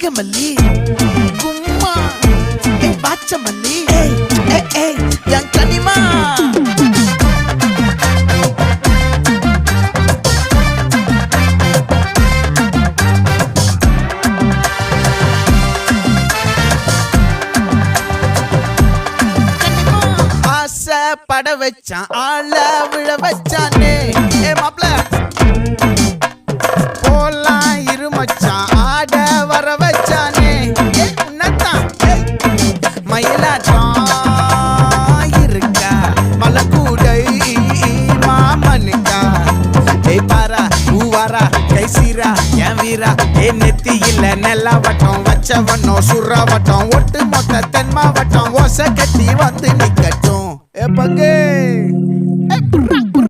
நாகமல்லி கும்மா பாச்சமல்லி என் கனிமா பட வச்சான் ஆள விழ வச்சானே மாப்ள போலாம் இருமச்சான் ஆட வர வச்சானே உன்னதான் மயிலாட்டம் இருக்கா மலக்கூடை மாமனுக்கா பாரா பூவாரா கைசீரா என் வீரா நெத்தி இல்ல நெல்லா வட்டம் வச்சவண்ணம் சுறா வட்டம் ஒட்டு மொத்த தென் மாவட்டம் ஓசை கட்டி வந்து நிக்கட்டும் பங்கே